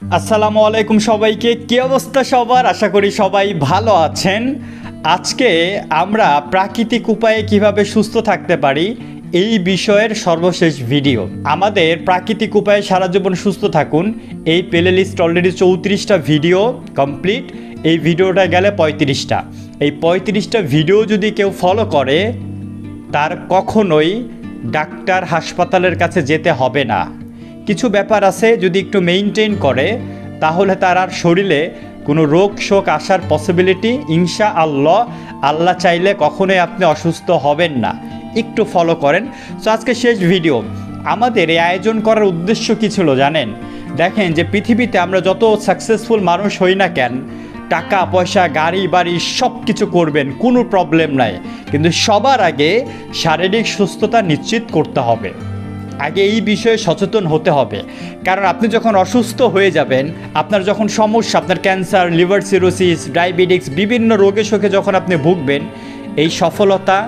আসসালামু আলাইকুম সবাইকে, কি অবস্থা সবার? আশা করি সবাই ভালো আছেন। আজকে আমরা প্রাকৃতিক উপায়ে কিভাবে সুস্থ থাকতে পারি এই বিষয়ের সর্বশেষ ভিডিও। আমাদের প্রাকৃতিক উপায়ে সারা জীবন সুস্থ থাকুন এই প্লে লিস্ট অলরেডি 34টা ভিডিও কমপ্লিট। এই ভিডিওটা গেলে 35টা। এই 35টা ভিডিও যদি কেউ ফলো করে তার কখনোই ডাক্তার হাসপাতালের কাছে যেতে হবে না। কিছু ব্যাপার আছে, যদি একটু মেইনটেইন করে তাহলে তার আর শরীরে কোনো রোগ শোক আসার পসিবিলিটি আল্লাহ চাইলে কখনোই আপনি অসুস্থ হবেন না। একটু ফলো করেন। সো আজকে শেষ ভিডিও। আমাদের এই আয়োজন করার উদ্দেশ্য কী ছিল জানেন? দেখেন যে পৃথিবীতে আমরা যত সাকসেসফুল মানুষ হই না কেন, টাকা পয়সা গাড়ি বাড়ি সব কিছু করবেন, কোনো প্রবলেম নাই, কিন্তু সবার আগে শারীরিক সুস্থতা নিশ্চিত করতে হবে। আগে এই বিষয়ে সচেতন হতে হবে। কারণ আপনি যখন অসুস্থ হয়ে যাবেন, আপনার যখন সমস্যা, আপনার ক্যান্সার, লিভার সিরোসিস, ডায়াবেটিক্স, বিভিন্ন রোগে শোকে যখন আপনি ভুগবেন, এই সফলতা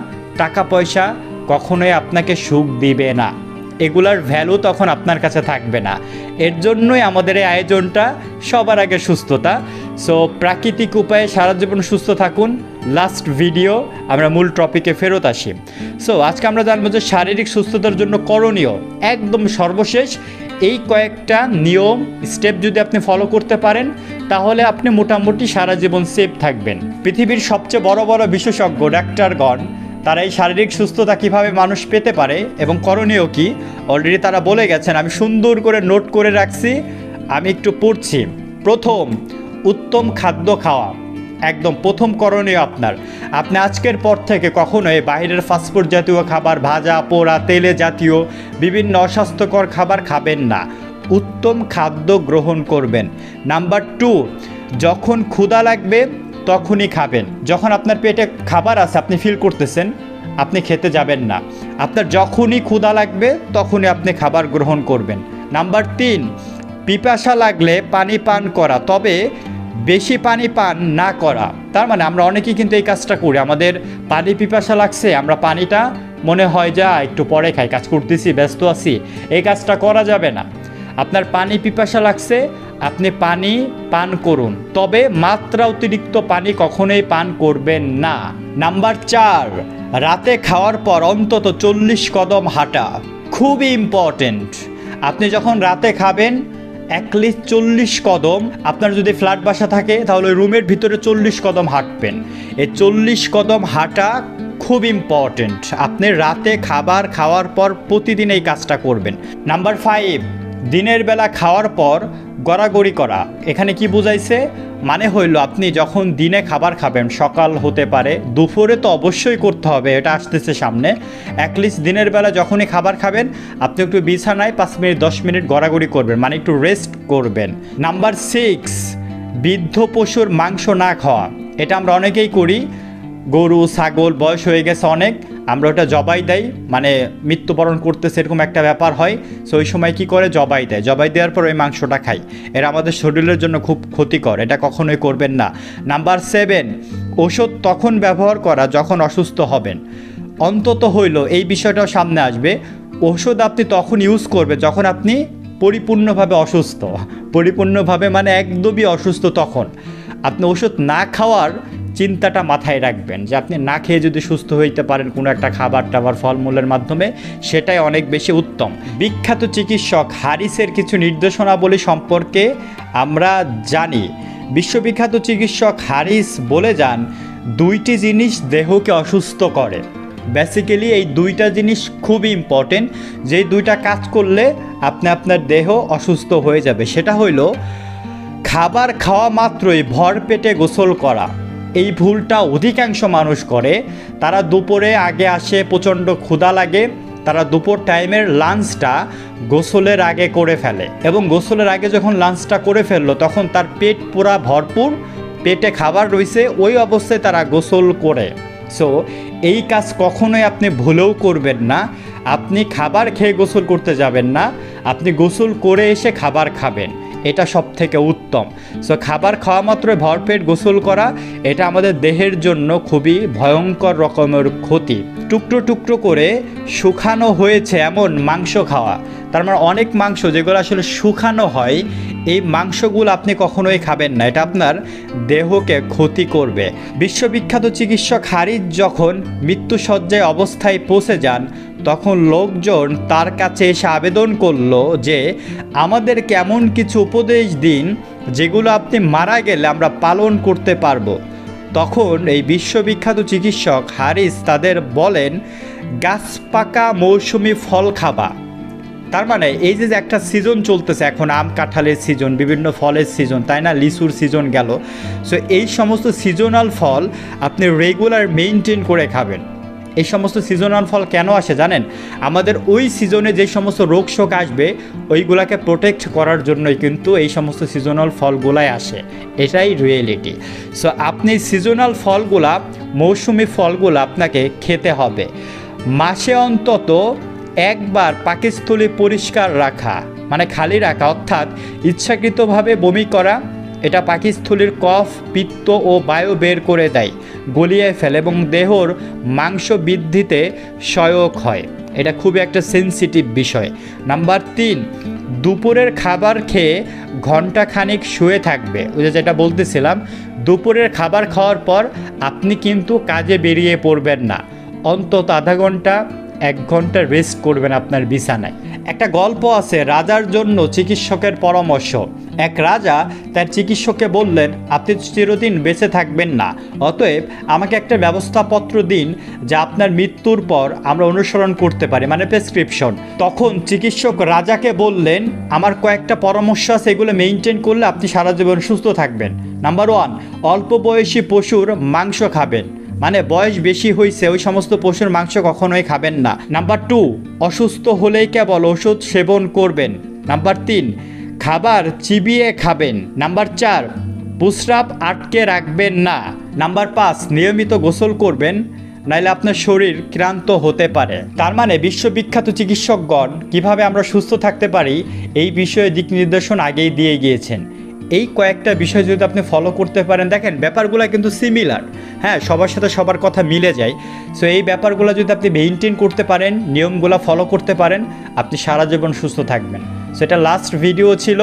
টাকা পয়সা কখনোই আপনাকে সুখ দিবে না। এগুলার ভ্যালু তখন আপনার কাছে থাকবে না। এর জন্যই আমাদের এই আয়োজনটা, সবার আগে সুস্থতা। সো প্রাকৃতিক উপায়ে সারা জীবন সুস্থ থাকুন। লাস্ট ভিডিও, আমরা মূল টপিকে ফেরত আসি। সো আজকে আমরা জানবো যে শারীরিক সুস্থতার জন্য করণীয় একদম সর্বশেষ এই কয়েকটা নিয়ম স্টেপ যদি আপনি ফলো করতে পারেন তাহলে আপনি মোটামুটি সারা জীবন সেফ থাকবেন। পৃথিবীর সবচেয়ে বড় বড় বিশেষজ্ঞ ডাক্তারগণ তারা এই শারীরিক সুস্থতা কীভাবে মানুষ পেতে পারে এবং করণীয় কি অলরেডি তারা বলে গেছেন। আমি সুন্দর করে নোট করে রাখছি, আমি একটু পড়ছি। প্রথম, উত্তম খাদ্য খাওয়া। একদম প্রথম করণীয় আপনি আজকের পর থেকে কখনোই বাইরের ফাস্টফুড জাতীয় খাবার, ভাজা পোড়া তেলে জাতীয় বিভিন্ন অস্বাস্থ্যকর খাবার খাবেন না। উত্তম খাদ্য গ্রহণ করবেন। নাম্বার 2, যখন ক্ষুধা লাগবে তখনই খাবেন। যখন আপনার পেটে খাবার আছে, আপনি ফিল করতেছেন, আপনি খেতে যাবেন না। আপনার যখনই ক্ষুধা লাগবে তখনই আপনি খাবার গ্রহণ করবেন। নাম্বার 3, পিপাসা লাগলে পানি পান করা, তবে বেশি পানি পান না করা। তার মানে আমরা অনেকেই কিন্তু এই কাজটা করি, আমাদের পানি পিপাসা লাগছে, আমরা পানিটা মনে হয় যা একটু পরে খাই, কাজ করতেছি, ব্যস্ত আছি, এই কাজটা করা যাবে না। আপনার পানি পিপাসা লাগছে, আপনি পানি পান করুন, তবে মাত্রা অতিরিক্ত পানি কখনোই পান করবেন না। নাম্বার 4, রাতে খাওয়ার পর অন্তত 40 কদম হাঁটা, খুবই ইম্পর্টেন্ট। আপনি যখন রাতে খাবেন অ্যাটলিস্ট 40 কদম, আপনার যদি ফ্ল্যাট বাসা থাকে তাহলে রুমের ভিতরে 40 কদম হাঁটবেন। এই 40 কদম হাঁটা খুব ইম্পর্টেন্ট। আপনি রাতে খাবার খাওয়ার পর প্রতিদিন এই কাজটা করবেন। নাম্বার 5, দিনের বেলা খাওয়ার পর গড়াগড়ি করা। এখানে কি বুঝাইছে? মানে হইল আপনি যখন দিনে খাবার খাবেন, সকাল হতে পারে, দুপুরে তো অবশ্যই করতে হবে, এটা আসতেছে সামনে। অ্যাটলিস্ট দিনের বেলা যখনই খাবার খাবেন আপনি একটু বিছানায় 5 মিনিট 10 মিনিট গড়াগড়ি করবেন, মানে একটু রেস্ট করবেন। নাম্বার 6, বৃদ্ধ পশুর মাংস না খাওয়া। এটা আমরা অনেকেই করি। গরু ছাগল বয়স হয়ে গেছে অনেক, আমরা ওটা জবাই দেই, মানে মৃত্যুবরণ করতেছে এরকম একটা ব্যাপার হয়। সো ওই সময় কী করে? জবাই দেয়। জবাই দেওয়ার পর ওই মাংসটা খাই। এরা আমাদের শরীরের জন্য খুব ক্ষতিকর, এটা কখনোই করবেন না। নাম্বার 7, ওষুধ তখন ব্যবহার করা যখন অসুস্থ হবেন। অন্তত হইল এই বিষয়টাও সামনে আসবে, ওষুধ আপনি তখন ইউজ করবেন যখন আপনি পরিপূর্ণভাবে অসুস্থ। পরিপূর্ণভাবে মানে একদমই অসুস্থ, তখন আপনি ওষুধ না খাওয়ার চিন্তাটা মাথায় রাখবেন যে আপনি না খেয়ে যদি সুস্থ হইতে পারেন কোনো একটা খাবার টাবার ফলমূলের মাধ্যমে, সেটাই অনেক বেশি উত্তম। বিখ্যাত চিকিৎসক হারিসের কিছু নির্দেশনাবলী সম্পর্কে আমরা জানি। বিশ্ববিখ্যাত চিকিৎসক হারিস বলে যান, 2টি জিনিস দেহকে অসুস্থ করে। বেসিক্যালি এই 2টা জিনিস খুবই ইম্পর্টেন্ট, যেই 2টা কাজ করলে আপনার দেহ অসুস্থ হয়ে যাবে। সেটা হইল খাবার খাওয়া মাত্রই ভর পেটে গোসল করা। এই ভুলটা অধিকাংশ মানুষ করে। তারা দুপুরে আগে আসে, প্রচণ্ড ক্ষুধা লাগে, তারা দুপুর টাইমের লাঞ্চটা গোসলের আগে করে ফেলে, এবং গোসলের আগে যখন লাঞ্চটা করে ফেললো তখন তার পেট পুরা ভরপুর, পেটে খাবার রয়েছে, ওই অবস্থায় তারা গোসল করে। সো এই কাজ কখনোই আপনি ভুলেও করবেন না। আপনি খাবার খেয়ে গোসল করতে যাবেন না, আপনি গোসল করে এসে খাবার খাবেন, এটা সব থেকে উত্তম। সো খাবার খাওয়া মাত্রই ভরপেট গোসল করা, এটা আমাদের দেহের জন্য খুবই ভয়ঙ্কর রকমের ক্ষতি। টুকরো টুকরো করে শুকানো হয়েছে এমন মাংস খাওয়া, তার মানে অনেক মাংস যেগুলো আসলে শুকানো হয়, এই মাংসগুলো আপনি কখনোই খাবেন না, এটা আপনার দেহকে ক্ষতি করবে। বিশ্ববিখ্যাত চিকিৎসক হারিস যখন মৃত্যুসজ্জায় অবস্থায় পৌঁছে যান, তখন লোকজন তার কাছে এসে আবেদন করলো যে আমাদের কেমন কিছু উপদেশ দিন যেগুলো আপনি মারা গেলে আমরা পালন করতে পারবো। তখন এই বিশ্ববিখ্যাত চিকিৎসক হারিস তাদের বলেন, গাছ পাকা মৌসুমি ফল খাবা। তার মানে এই যে একটা সিজন চলতেছে এখন, আম কাঁঠালের সিজন, বিভিন্ন ফলের সিজন, তাই না, লিচুর সিজন গেল। সো এই সমস্ত সিজনাল ফল আপনি রেগুলার মেনটেন করে খাবেন। এই সমস্ত সিজনাল ফল কেন আসে জানেন? আমাদের ওই সিজনে যে সমস্ত রোগ শোক আসবে ওইগুলাকে প্রোটেক্ট করার জন্যই কিন্তু এই সমস্ত সিজনাল ফলগুলাই আসে, এটাই রিয়েলিটি। সো আপনি সিজনাল ফলগুলা, মৌসুমি ফলগুলো আপনাকে খেতে হবে। মাসে অন্তত একবার পাকস্থলী পরিষ্কার রাখা, মানে খালি রাখা, অর্থাৎ ইচ্ছাকৃতভাবে বমি করা, এটা পাকস্থলীর কফ, পিত্ত ও বায়ু বের করে দেয়, গলিয়ে ফেলে এবং দেহর মাংস বৃদ্ধিতে সহায়ক হয়। এটা খুবই একটা সেন্সিটিভ বিষয়। নাম্বার 3, দুপুরের খাবার খেয়ে ঘন্টাখানিক শুয়ে থাকবে। ওই যেটা বলতেছিলাম, দুপুরের খাবার খাওয়ার পর আপনি কিন্তু কাজে বেরিয়ে পড়বেন না, অন্তত আধা ঘন্টা 1 ঘন্টা রেস্ট করবেন আপনার বিছানায়। একটা গল্প আছে রাজার জন্য চিকিৎসকের পরামর্শ। এক রাজা তার চিকিৎসককে বললেন, আপনি চিরদিন বেঁচে থাকবেন না, অতএব আমাকে একটা ব্যবস্থাপত্র দিন যা আপনার মৃত্যুর পর আমরা অনুসরণ করতে পারি, মানে প্রেসক্রিপশন। তখন চিকিৎসক রাজাকে বললেন, আমার কয়েকটা পরামর্শ আছে, এগুলো মেনটেন করলে আপনি সারা জীবন সুস্থ থাকবেন। নাম্বার 1, অল্প বয়সী পশুর মাংস খাবেন, মানে বয়স বেশি হয়েছে ওই সমস্ত পশুর মাংস কখনোই খাবেন না। নাম্বার 2, অসুস্থ হলেই কেবল ওষুধ সেবন করবেন। নাম্বার 3, খাবার চিবিয়ে খাবেন। নাম্বার 4, প্রস্রাব আটকে রাখবেন না। নাম্বার 5, নিয়মিত গোসল করবেন, নাইলে আপনার শরীর ক্লান্ত হতে পারে। তার মানে বিশ্ববিখ্যাত চিকিৎসকগণ কিভাবে আমরা সুস্থ থাকতে পারি এই বিষয়ে দিক নির্দেশন আগেই দিয়ে গিয়েছেন। এই কয়েকটা বিষয় যদি আপনি ফলো করতে পারেন, দেখেন ব্যাপারগুলো কিন্তু সিমিলার, হ্যাঁ, সবার সাথে সবার কথা মিলে যায়। সো এই ব্যাপারগুলো যদি আপনি মেনটেন করতে পারেন, নিয়মগুলো ফলো করতে পারেন, আপনি সারা জীবন সুস্থ থাকবেন। সো এটা লাস্ট ভিডিও ছিল,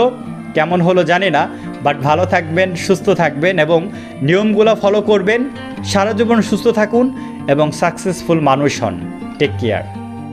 কেমন হলো জানি না, বাট ভালো থাকবেন, সুস্থ থাকবেন এবং নিয়মগুলো ফলো করবেন। সারা জীবন সুস্থ থাকুন এবং সাকসেসফুল মানুষ হন। Take care.